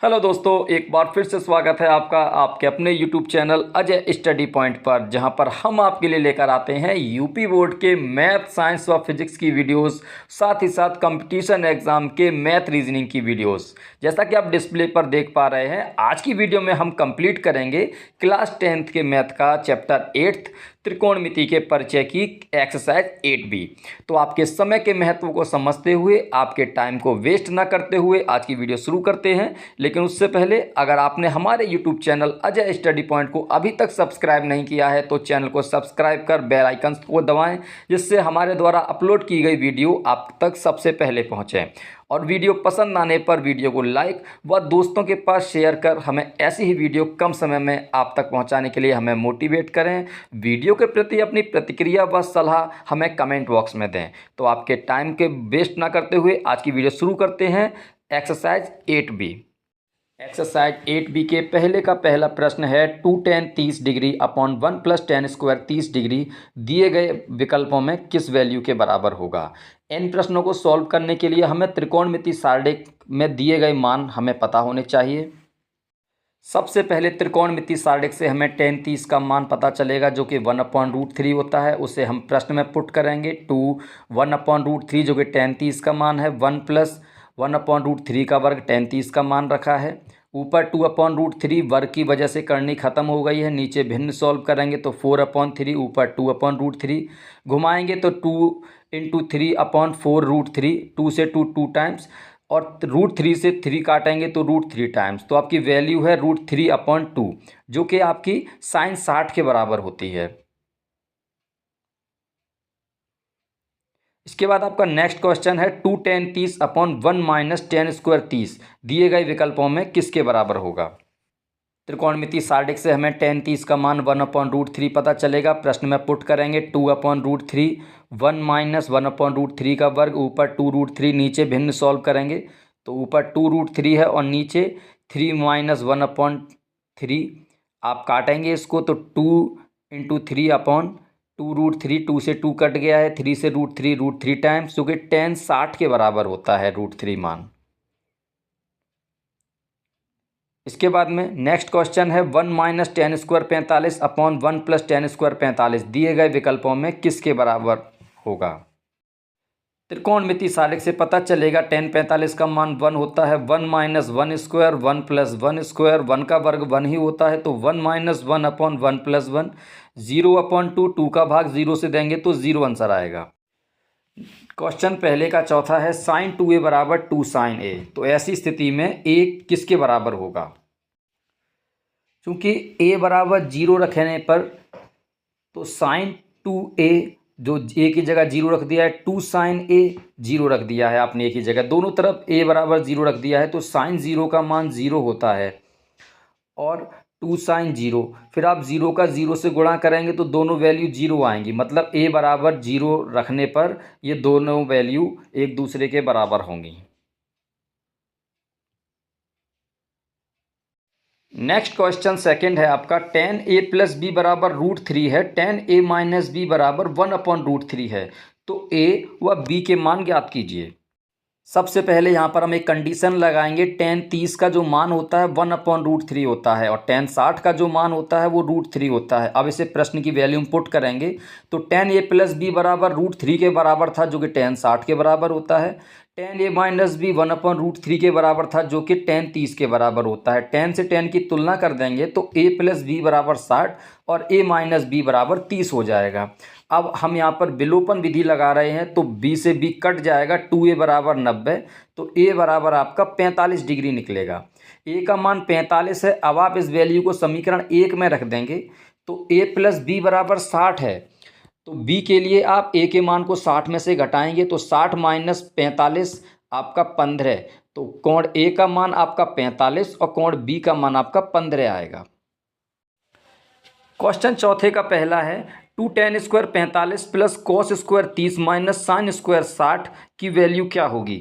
Hello दोस्तों, एक बार फिर से स्वागत है आपका आपके अपने YouTube channel Ajay study point पर, जहां पर हम आपके लिए लेकर आते हैं यूपी बोर्ड के मैथ, साइंस व फिजिक्स की वीडियोस, साथ ही साथ कंपटीशन एग्जाम के मैथ रीजनिंग की वीडियोस। जैसा कि आप डिस्प्ले पर देख पा रहे हैं, आज की वीडियो में हम कंप्लीट करेंगे क्लास 10th के मैथ का चैप्टर 8 त्रिकोणमिति के परिचय की एक्सरसाइज 8B। तो आपके समय के महत्व को समझते हुए, आपके टाइम को वेस्ट ना करते हुए आज की वीडियो शुरू करते हैं। लेकिन उससे पहले अगर आपने हमारे YouTube channel Ajay study point को अभी तक सब्सक्राइब नहीं किया है तो चैनल को सब्सक्राइब कर बेल आइकन को दबाएं, जिससे हमारे द्वारा अपलोड की गई वीडियो आप तक सबसे पहले पहुंचे। और वीडियो पसंद आने पर वीडियो को लाइक व दोस्तों के पास शेयर कर हमें ऐसी ही वीडियो कम समय में आप तक पहुंचाने के लिए हमें मोटिवेट करें। वीडियो के प्रति अपनी प्रतिक्रिया व सलाह हमें कमेंट बॉक्स में दें। तो आपके टाइम के वेस्ट ना करते हुए आज की वीडियो शुरू करते हैं। Exercise 8B। एक्सरसाइज 8B के पहले का पहला प्रश्न है 2 tan 30 degree upon 1 + tan square 30 degree दिए गए विकल्पों में किस वैल्यू के बराबर होगा। इन प्रश्नों को सॉल्व करने के लिए हमें त्रिकोणमिति सारणिक में दिए गए मान हमें पता होने चाहिए। सबसे पहले त्रिकोणमिति सारणिक से हमें tan 30 का मान पता चलेगा, जो कि 1/√3 होता है। उसे हम प्रश्न में पुट करेंगे। 1/√3 जो कि tan 30 का मान है, 1 + 1/√3 का वर्ग tan 30 का मान रखा है। ऊपर 2/√3 वर्ग की वजह से करनी खत्म हो गई है, नीचे भिन्न सॉल्व करेंगे तो 4/3, ऊपर 2/√3 घुमाएंगे तो 2 × 3/4√3, 2 से 2 टाइम्स, और √3 से 3 काटेंगे तो √3 टाइम्स। तो आपकी वैल्यू है √3/2, जो कि आपकी sin 60 के बराबर होती है। इसके बाद आपका नेक्स्ट क्वेश्चन है 2 tan 30 अपॉन 1 - tan स्क्वायर 30 दिए गए विकल्पों में किसके बराबर होगा। त्रिकोणमिति सारणिक से हमें tan 30 का मान 1/√3 पता चलेगा। प्रश्न में पुट करेंगे 2/√3, 1 - 1/√3 का वर्ग, ऊपर 2√3, नीचे भिन्न सॉल्व करेंगे तो ऊपर 2√3 है और नीचे 3 - 1/3। आप काटेंगे इसको तो 2 × 3/2√3, 2 से 2 कट गया है, 3 से √3 टाइम्स, जो कि tan 60 के बराबर होता है √3 मान। इसके बाद में नेक्स्ट क्वेश्चन है 1 - tan square 45 upon 1 + tan square 45 दिए गए विकल्पों में किसके बराबर होगा। त्रिकोणमिति सारणिक से पता चलेगा tan 45 का मान 1 होता है। 1 - 1 स्क्वायर 1 + 1 स्क्वायर, 1 का वर्ग 1 ही होता है, तो 1 - 1 अपॉन 1 + 1, 0/2, 2 का भाग 0 से देंगे तो 0 आंसर आएगा। क्वेश्चन पहले का चौथा है sin 2a = 2 sin a। तो ऐसी स्थिति में a किसके बराबर होगा। चूंकि a बराबर 0 रखने पर तो sin 2a, जो a की जगह 0 रख दिया है, 2 sin a 0 रख दिया है आपने एक ही जगह, दोनों तरफ a बराबर 0 रख दिया है, तो sin 0 का मान 0 होता है। और 2 sin 0, फिर आप 0 का 0 से गुणा करेंगे तो दोनों वैल्यू 0 आएंगी, मतलब a बराबर 0 रखने पर ये दोनों वैल्यू एक दूसरे के बराबर होंगी। नेक्स्ट क्वेश्चन सेकंड है आपका tan a + b = √3 है, tan a - b = 1/√3 है। तो a व b के मान ज्ञात कीजिए। सबसे पहले यहाँ पर हम एक कंडीशन लगाएंगे। tan 30 का जो मान होता है 1/√3 होता है, और tan 60 का जो मान होता है वो √3 होता है। अब इसे प्रश्न की वैल्यू में पुट करेंगे तो tan a + b = √3 के बराबर था, जो कि tan 60 के बराबर होता है। tan a - b 1/√3 के बराबर था, जो कि tan 30 के बराबर होता है। tan से tan की तुलना कर देंगे तो a + b = 60 और a - b = 30 हो जाएगा। अब हम यहाँ पर विलोपन विधि लगा रहे हैं तो b से b कट जाएगा, 2a = 90, तो a बराबर आपका 45 डिग्री निकलेगा। a का मान 45 है। अब आप इस वैल्यू को समीकरण 1 में रख देंगे तो a + b = 60 है, तो b के लिए आप a के मान को 60 में से घटाएंगे तो 60 - 45 आपका 15, तो कोण a का मान आपका 45 और कोण b का मान आपका 15 आएगा। क्वेश्चन चौथे का पहला है 2 tan square 45 + cos square 30 - sin square 60 की वैल्यू क्या होगी।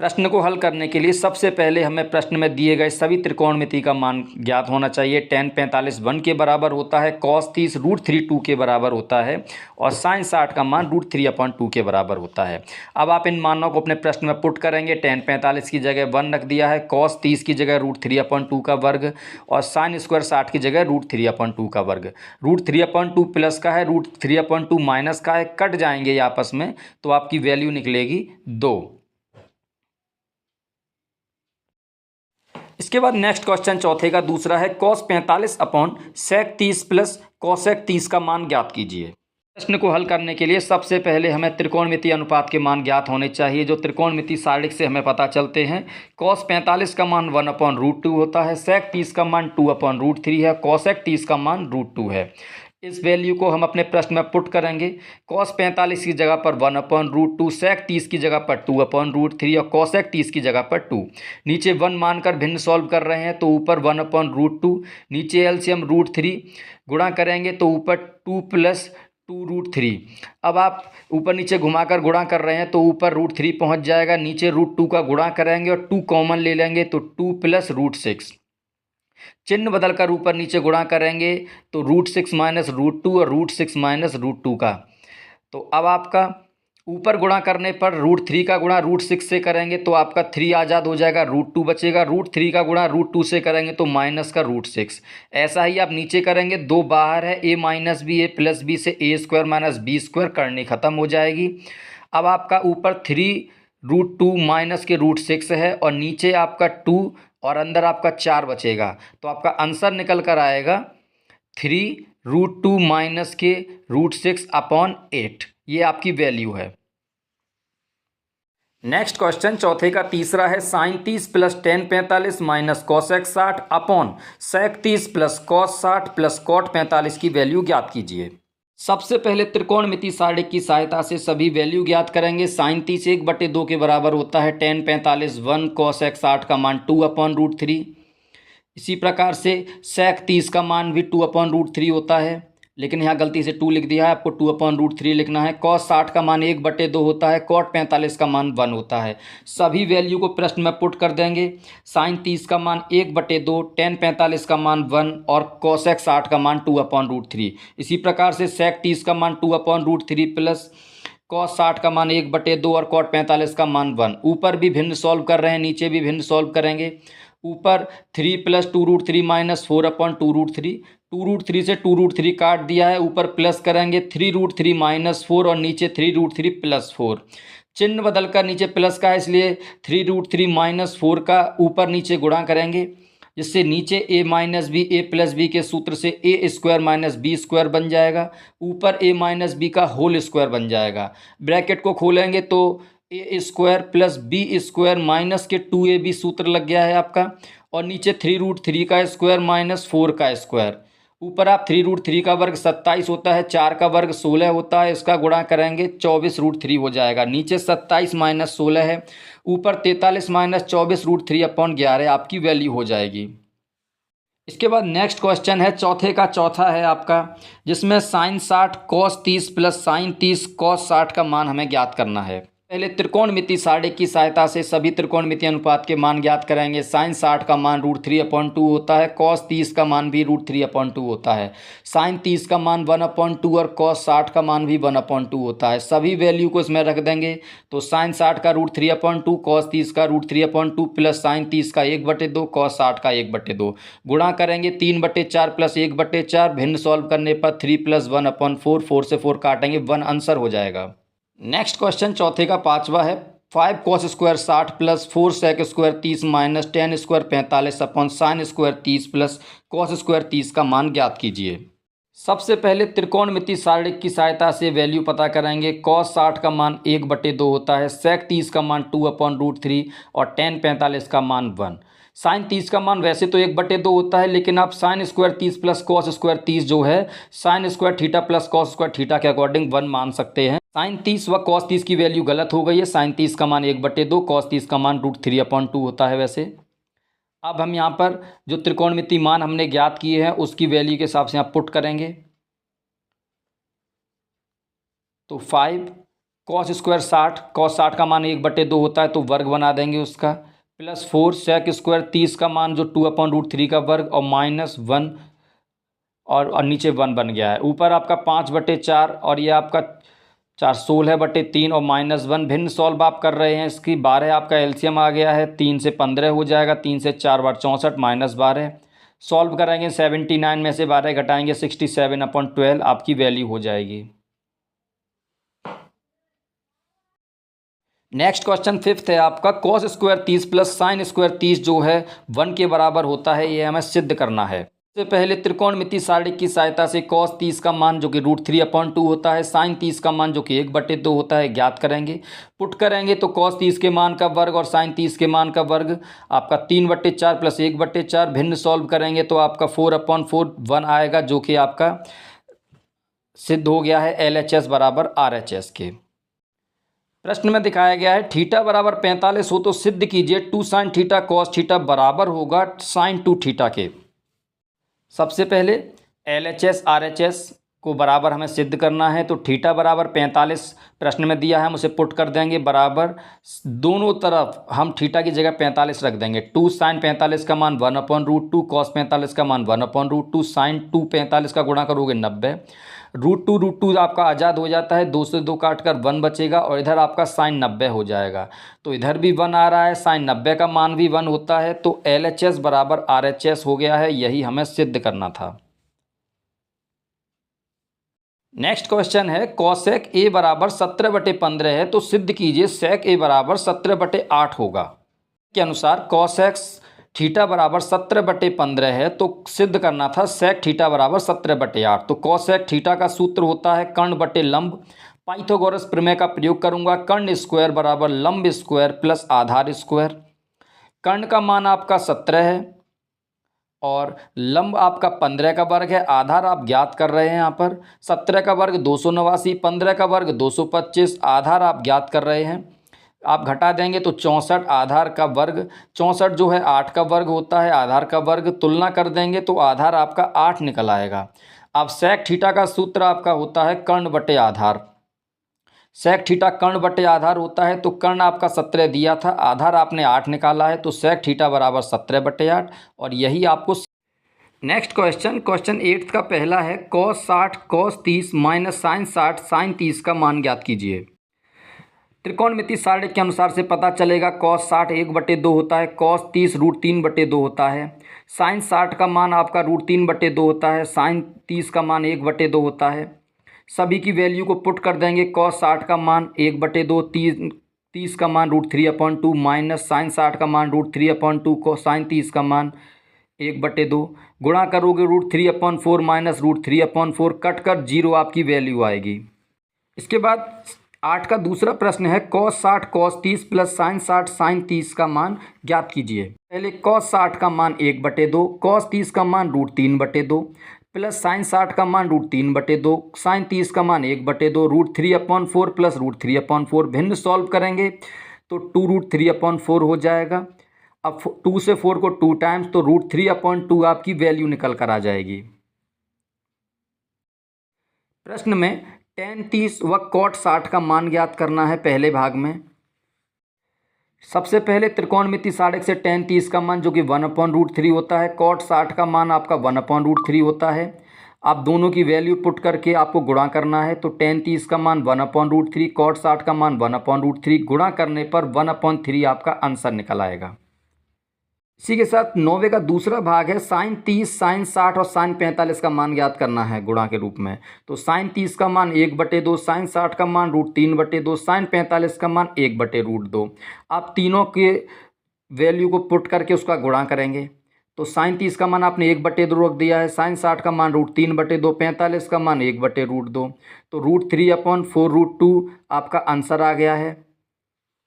प्रश्न को हल करने के लिए सबसे पहले हमें प्रश्न में दिए गए सभी त्रिकोणमिति का मान ज्ञात होना चाहिए। tan 45 1 के बराबर होता है, cos 30 √3 2 के बराबर होता है और sin 60 का मान √3/2 के बराबर होता है। अब आप इन मानों को अपने प्रश्न में पुट करेंगे। tan 45 की जगह 1 रख दिया है, cos 30 की जगह √3/2 का वर्ग और sin स्क्वायर 60 की जगह √3/2 का वर्ग। √3/2 प्लस का है, √3/2 माइनस का है, कट जाएंगे ये आपस में, तो आपकी वैल्यू निकलेगी 2। इसके बाद नेक्स्ट क्वेश्चन चौथे का दूसरा है, cos 45 upon sec 30 plus cosec 30 का मान ज्ञात कीजिए। प्रश्न को हल करने के लिए सबसे पहले हमें त्रिकोणमितीय अनुपात के मान ज्ञात होने चाहिए, जो त्रिकोणमिति सारणिक से हमें पता चलते हैं। cos 45 का मान 1/√2 होता है, sec 30 का मान 2/√3 है, cosec 30 का मान √2 है। इस वैल्यू को हम अपने प्रश्न में पुट करेंगे। cos 45 की जगह पर 1/√2, sec 30 की जगह पर 2/√3 और cosec 30 की जगह पर 2। नीचे 1 मानकर भिन्न सॉल्व कर रहे हैं तो ऊपर 1/√2, नीचे एलसीएम √3 गुणा करेंगे तो ऊपर 2 + 2√3। अब आप ऊपर नीचे घुमाकर गुणा कर रहे हैं तो ऊपर √3 पहुंच जाएगा, नीचे √2 का गुणा करेंगे और 2 कॉमन ले लेंगे तो 2 + √6। चिन्ह बदलकर ऊपर नीचे गुणा करेंगे तो √6 माइनस √2 और √6 माइनस √2 का। तो अब आपका ऊपर गुणा करने पर √3 का गुणा √6 से करेंगे तो आपका 3 आज़ाद हो जाएगा, √2 बचेगा, √3 का गुणा √2 से करेंगे तो माइनस का √6। ऐसा ही आप नीचे करेंगे, 2 बाहर है, a minus B A plus B से a² माइनस b² करनी ख़त्म हो जाएगी। अब आपका ऊपर 3√2 माइनस के √6 है और नीचे आपका 2 और अंदर आपका 4 बचेगा, तो आपका आंसर निकल कर आएगा 3√2 माइनस के √6/8। ये आपकी वैल्यू है। नेक्स्ट क्वेश्चन चौथे का तीसरा है, sin 30 plus tan 45 minus cosec 60 upon sec 30 plus cos 60 plus cot 45 की वैल्यू ज्ञात कीजिए। सबसे पहले त्रिकोणमिति सारणिक की सहायता से सभी वैल्यू ज्ञात करेंगे। sin 30 1/2 के बराबर होता है, tan 45 1, cosec 60 का मान 2/√3। इसी प्रकार से sec 30 का मान भी 2/√3 होता है, लेकिन यहाँ गलती से 2 लिख दिया है, आपको 2/√3 लिखना है। cos 60 का मान 1/2 होता है, cot 45 का मान 1 होता है। सभी वैल्यू को प्रश्न में पुट कर देंगे। sin 30 का मान 1/2, tan 45 का मान 1 और cosec 60 का मान 2/√3। इसी प्रकार से sec 30 का मान 2/√3 प्लस cos 60 का मान 1/2 और cot 45 का मान 1। ऊपर भी भिन्न सॉल्व कर रहे हैं, नीचे भी भिन्न सॉल्व करेंगे। ऊपर 3 + 2√3 माइनस 4/2√3, 2√3 से 2√3 काट दिया है, ऊपर प्लस करेंगे 3√3 माइनस 4 और नीचे 3√3 प्लस 4। चिन्ह बदलकर नीचे प्लस का है, इसलिए 3√3 माइनस 4 का ऊपर नीचे गुणा करेंगे, जिससे नीचे a minus B A plus B के सूत्र से a² माइनस b² बन जाएगा, ऊपर a माइनस बी का होल स्क्वायर बन जाएगा। ब्रैकेट को खोलेंगे तो a² प्लस b² माइनस के 2ab सूत्र लग गया है आपका, और नीचे 3√3 का स्क्वायर माइनस 4 का स्क्वायर। ऊपर आप 3√3 का वर्ग 27 होता है, 4 का वर्ग 16 होता है, इसका गुणा करेंगे 24√3 हो जाएगा। नीचे 27 माइनस 16 है, ऊपर 43 माइनस 24√3/11 आपकी वैल्यू हो जाएगी। इसके बाद नेक्स्ट क्वेश्चन है, चौथे का चौथा है आपका, जिसमें sin 60 cos 30 plus sin 30 cos 60 का मान हमें ज्ञात करना है। पहले त्रिकोणमिति सारणिक की सहायता से सभी त्रिकोणमिति अनुपात के मान ज्ञात करेंगे। sin 60 का मान √3/2 होता है, cos 30 का मान भी √3/2 होता है, sin 30 का मान 1/2 और cos 60 का मान भी 1/2 होता है। सभी वैल्यू को इसमें रख देंगे तो sin 60 का √3/2, cos 30 का √3/2 प्लस sin 30 का 1/2, cos 60 का 1/2 गुणा करेंगे 3/4 प्लस 1/4। भिन्न सॉल्व करने पर 3 + 1/4, 4 से 4 काटेंगे, 1 आंसर हो जाएगा। नेक्स्ट क्वेश्चन चौथे का पांचवा है, 5 cos square 60 plus 4 sec square 30 minus tan square 45 upon sin square 30 plus cos square 30 का मान ज्ञात कीजिए। सबसे पहले त्रिकोणमिति सारणिक की सहायता से वैल्यू पता करेंगे। cos 60 का मान 1/2 होता है, sec 30 का मान 2/√3 और tan 45 का मान 1। sin 30 का मान वैसे तो 1/2 होता है, लेकिन आप sin square 30 plus cos square 30 जो है sin square theta plus cos square theta के अकॉर्डिंग 1 मान सकते हैं। sin 30 व cos 30 की वैल्यू गलत हो गई है। sin 30 का मान 1/2, cos 30 का मान √3/2 होता है वैसे। अब हम यहाँ पर जो त्रिकोणमिति मान हमने ज्ञात किए हैं उसकी वैल्यू के हिसाब से यहाँ पुट करेंगे तो 5 कॉस स्क्वायर 60, कॉस 60 का मान 1/2 होता है तो वर्ग बना देंगे उसका, प्लस 4 सेक स्क्वायर 30 का मान जो 2/√3 का वर्ग और -1 और नीचे 1 बन गया है। ऊपर आपका 5/4 और ये आपका 4 16/3 और -1 भिन्न सॉल्व आप कर रहे हैं इसकी। 12 आपका एलसीएम आ गया है, 3 से 15 हो जाएगा, 3 से 4 बार 64 -12 सॉल्व करेंगे। 79 में से 12 घटाएंगे 67/12 आपकी वैल्यू हो जाएगी। नेक्स्ट क्वेश्चन 5th है आपका, cos square 30 plus sine square 30 जो है 1 के बराबर होता है, ये हमें सिद्ध करना है। सबसे पहले त्रिकोणमिति सारणी की सहायता से कॉस 30 का मान जो कि √3/2 होता है, साइन 30 का मान जो कि 1/2 होता है ज्ञात करेंगे। पुट करेंगे तो कॉस 30 के मान का वर्ग और साइन 30 के मान का वर्ग आपका 3/4 प्लस 1/4 भिन्न सॉल्व करेंगे तो आपका 4/4 1 आएगा, जो कि आपका सिद्ध हो गया है LHS बराबर RHS के। प्रश्न में दिखाया गया है थीटा बराबर 45 हो तो सिद्ध कीजिए 2 sin थीटा कॉस थीटा बराबर होगा sin 2 थीटा के। सबसे पहले LHS RHS को बराबर हमें सिद्ध करना है, तो थीटा बराबर 45 प्रश्न में दिया है, हम उसे पुट कर देंगे बराबर, दोनों तरफ हम थीटा की जगह 45 रख देंगे। 2 sin 45 का मान 1/√2, कॉस 45 का मान 1/√2, sin 2 45 का गुणा करोगे 90, √2 आपका आज़ाद हो जाता है, 2 से 2 काट कर 1 बचेगा और इधर आपका साइन 90 हो जाएगा। तो इधर भी 1 आ रहा है, साइन 90 का मान भी 1 होता है, तो LHS बराबर RHS हो गया है, यही हमें सिद्ध करना था। नेक्स्ट क्वेश्चन है, कॉसेक A बराबर 17/15 है तो सिद्ध कीजिए सेक A बराबर 17/8 होगा। के अनुसार कॉसेक थीटा बराबर 17/15 है तो सिद्ध करना था सेक थीटा बराबर 17/8। तो कॉसेक थीटा का सूत्र होता है कर्ण बटे लंब। पाइथागोरस प्रमेय का प्रयोग करूंगा, कर्ण स्क्वायर बराबर लंब स्क्वायर प्लस आधार स्क्वायर। कर्ण का मान आपका 17 है और लंब आपका 15 का वर्ग है, आधार आप ज्ञात कर रहे हैं यहाँ पर। 17 का वर्ग 289, 15 का वर्ग 225, आधार आप ज्ञात कर रहे हैं। आप घटा देंगे तो 64, आधार का वर्ग 64 जो है 8 का वर्ग होता है, आधार का वर्ग तुलना कर देंगे तो आधार आपका 8 निकल आएगा। अब सेक थीटा का सूत्र आपका होता है कर्ण बटे आधार। सेक थीटा कर्ण बटे आधार होता है, तो कर्ण आपका 17 दिया था, आधार आपने 8 निकाला है, तो सेक थीटा बराबर 17/8 और यही आपको। नेक्स्ट क्वेश्चन 8th का पहला है, cos 60 cos 30 minus sine 60 sine 30 का मान ज्ञात कीजिए। त्रिकोणमिति सारणी के अनुसार से पता चलेगा कॉस 60 1/2 होता है, कॉस 30 √3/2 होता है, साइन 60 का मान आपका √3/2 होता है, साइन 30 का मान 1/2 होता है। सभी की वैल्यू को पुट कर देंगे, कॉस 60 का मान 1/2, 30 का मान √3/2 माइनस साइन 60 का मान √3/2 को साइन 30 का मान 1/2 गुणा करोगे √3/4 माइनस √3/4 कट कर 0 आपकी वैल्यू आएगी। इसके बाद 8 का दूसरा प्रश्न है, cos 60 cos 30 plus sine 60 sine 30 का मान ज्ञात कीजिए। पहले कॉस 60 का मान 1/2, कॉस 30 का मान √3/2 प्लस साइन 60 का मान √3/2, साइन 30 का मान 1/2, √3/4 प्लस √3/4 भिन्न सॉल्व करेंगे तो 2√3/4 हो जाएगा। अब 2 से 4 को 2 टाइम्स तो √3/2 आपकी वैल्यू निकल कर आ जाएगी। प्रश्न में tan 30 व cot 60 का मान ज्ञात करना है। पहले भाग में सबसे पहले त्रिकोणमिति सारणी से tan 30 का मान जो कि 1/√3 होता है, cot 60 का मान आपका 1/√3 होता है। आप दोनों की वैल्यू पुट करके आपको गुणा करना है, तो tan 30 का मान 1/√3 cot 60 का मान 1/√3 गुणा करने पर 1/3 आपका आंसर निकल आएगा। इसी के साथ 9वें का दूसरा भाग है, साइन 30 साइन 60 और साइन 45 का मान ज्ञात करना है गुणा के रूप में। तो साइन 30 का मान 1/2, साइन 60 का मान √3/2, साइन 45 का मान 1/√2। आप तीनों के वैल्यू को पुट करके उसका गुणा करेंगे, तो साइन 30 का मान आपने 1/2 रख दिया है, साइन 60 का मान √3/2, 45 का मान 1/√2, तो √3/4 √2 आपका आंसर आ गया है।